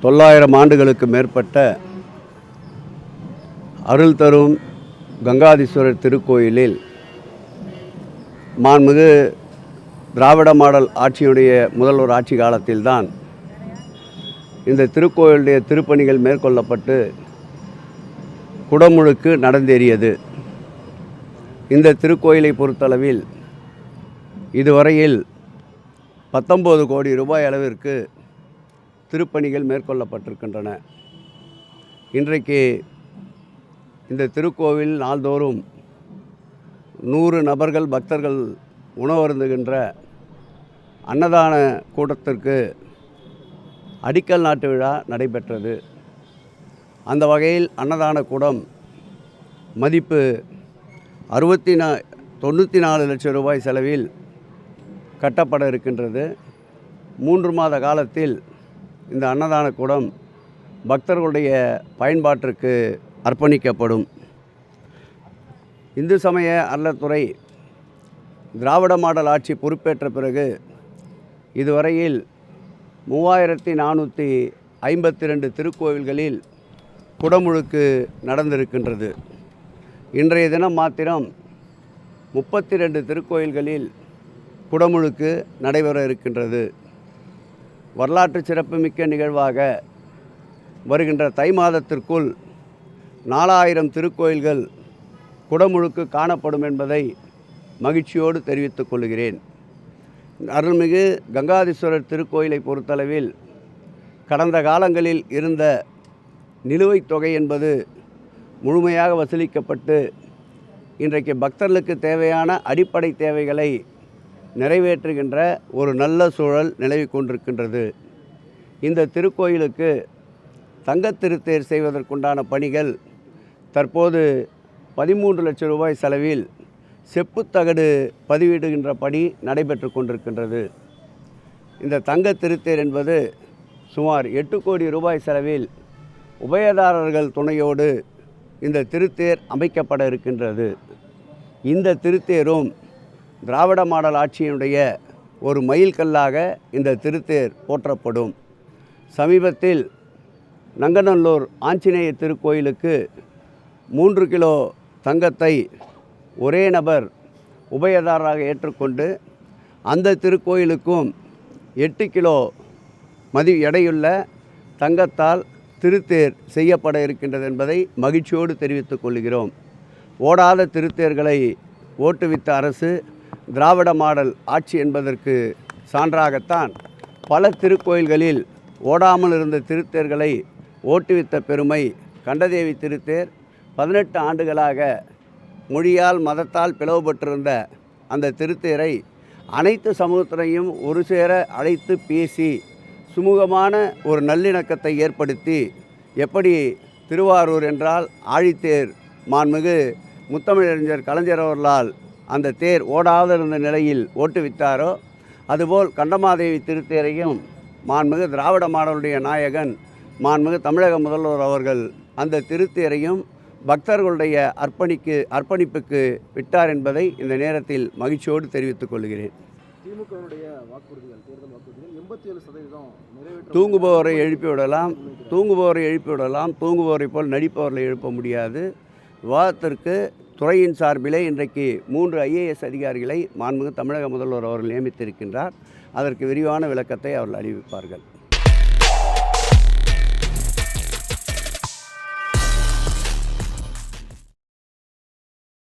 900 ஆண்டுகளுக்கு மேற்பட்ட அருள் தரும் கங்காதீஸ்வரர் திருக்கோயிலில் மாண்புமிகு திராவிட மாடல் ஆட்சியுடைய முதல்வர் ஆட்சி காலத்தில்தான் இந்த திருக்கோயிலுடைய திருப்பணிகள் மேற்கொள்ளப்பட்டு குடமுழுக்கு நடந்தேறியது. இந்த திருக்கோயிலை பொறுத்தளவில் இதுவரையில் 19 கோடி ரூபாய் அளவிற்கு திருப்பணிகள் மேற்கொள்ளப்பட்டிருக்கின்றன. இன்றைக்கு இந்த திருக்கோவில் நாள்தோறும் 100 நபர்கள் பக்தர்கள் உணவருந்துகின்ற அன்னதான கூட்டத்திற்கு அடிக்கல் நாட்டு விழா நடைபெற்றது. அந்த வகையில் அன்னதான கூடம் மதிப்பு 94 லட்சம் ரூபாய் செலவில் கட்டப்பட இருக்கின்றது. 3 மாத காலத்தில் இந்த அன்னதான கூடம் பக்தர்களுடைய பயன்பாட்டிற்கு அர்ப்பணிக்கப்படும். இந்து சமய அறநிலையத்துறை திராவிட மாடல் ஆட்சி பொறுப்பேற்ற பிறகு இதுவரையில் 3452 திருக்கோவில்களில் குடமுழுக்கு நடந்திருக்கின்றது. இன்றைய தினம் மாத்திரம் 32 திருக்கோயில்களில் குடமுழுக்கு நடைபெற இருக்கின்றது. வரலாற்று சிறப்புமிக்க நிகழ்வாக வருகின்ற தை மாதத்திற்குள் 4000 திருக்கோயில்கள் குடமுழுக்கு காணப்படும் என்பதை மகிழ்ச்சியோடு தெரிவித்துக் கொள்கிறேன். அருள்மிகு கங்காதீஸ்வரர் திருக்கோயிலை பொறுத்தளவில் கடந்த காலங்களில் இருந்த நிலுவைத் தொகை என்பது முழுமையாக வசூலிக்கப்பட்டு இன்றைக்கு பக்தர்களுக்கு தேவையான அடிப்படை தேவைகளை நிறைவேற்றுகின்ற ஒரு நல்ல சூழல் நிலவி கொண்டிருக்கின்றது. இந்த திருக்கோயிலுக்கு தங்கத் திருத்தேர் செய்வதற்குண்டான பணிகள் தற்போது 13 லட்சம் ரூபாய் செலவில் செப்புத்தகடு பதிவிடுகின்ற பணி நடைபெற்று கொண்டிருக்கின்றது. இந்த தங்கத் திருத்தேர் என்பது சுமார் 8 கோடி ரூபாய் செலவில் உபயதாரர்கள் துணையோடு இந்த திருத்தேர் அமைக்கப்பட இருக்கின்றது. இந்த திருத்தேரும் திராவிட மாடல் ஆட்சியினுடைய ஒரு மைல்கல்லாக இந்த திருத்தேர் போற்றப்படும். சமீபத்தில் நங்கநல்லூர் ஆஞ்சநேயர் திருக்கோயிலுக்கு 3 கிலோ தங்கத்தை ஒரே நபர் உபயதாரராக ஏற்றுக்கொண்டு அந்த திருக்கோயிலுக்கும் 8 கிலோ எடையுள்ள தங்கத்தால் திருத்தேர் செய்யப்பட இருக்கின்றது என்பதை மகிழ்ச்சியோடு தெரிவித்துக் கொள்கிறோம். ஓடாத திருத்தேர்களை ஓட்டுவித்த அரசு திராவிட மாடல் ஆட்சி என்பதற்கு சான்றாகத்தான் பல திருக்கோயில்களில் ஓடாமல் இருந்த திருத்தேர்களை ஓட்டுவித்த பெருமை கண்டதேவி திருத்தேர் 18 ஆண்டுகளாக மொழியால் மதத்தால் பிளவுபட்டிருந்த அந்த திருத்தேரை அனைத்து சமூகத்தினையும் ஒரு சேர அழைத்து பேசி சுமூகமான ஒரு நல்லிணக்கத்தை ஏற்படுத்தி எப்படி திருவாரூர் என்றால் ஆழித்தேர் மாண்புமிகு முத்தமிழறிஞர் கலைஞர் அவர்களால் அந்த தேர் ஓடாத இருந்த நிலையில் ஓட்டுவித்தாரோ அதுபோல் கண்டமாதேவி திருத்தேரையும் மாண்புமிகு திராவிட மாடலுடைய நாயகன் மாண்புமிகு தமிழக முதல்வர் அவர்கள் அந்த திருத்தேரையும் பக்தர்களுடைய அர்ப்பணிப்புக்கு விட்டார் என்பதை இந்த நேரத்தில் மகிழ்ச்சியோடு தெரிவித்துக் கொள்கிறேன். திமுகவுடைய வாக்குறுதிகள், தேர்தல் வாக்குறுதிகள் 87% தூங்குபவரை எழுப்பிவிடலாம், தூங்குபவரை போல் நடிப்பவர்களை எழுப்ப முடியாது. விவாதத்திற்கு துறையின் சார்பிலே இன்றைக்கு 3 IAS அதிகாரிகளை மாண்புமிகு தமிழக முதல்வர் அவர்கள் நியமித்திருக்கின்றார். அதற்கு விரிவான விளக்கத்தை அவர்கள் அறிவிப்பார்கள்.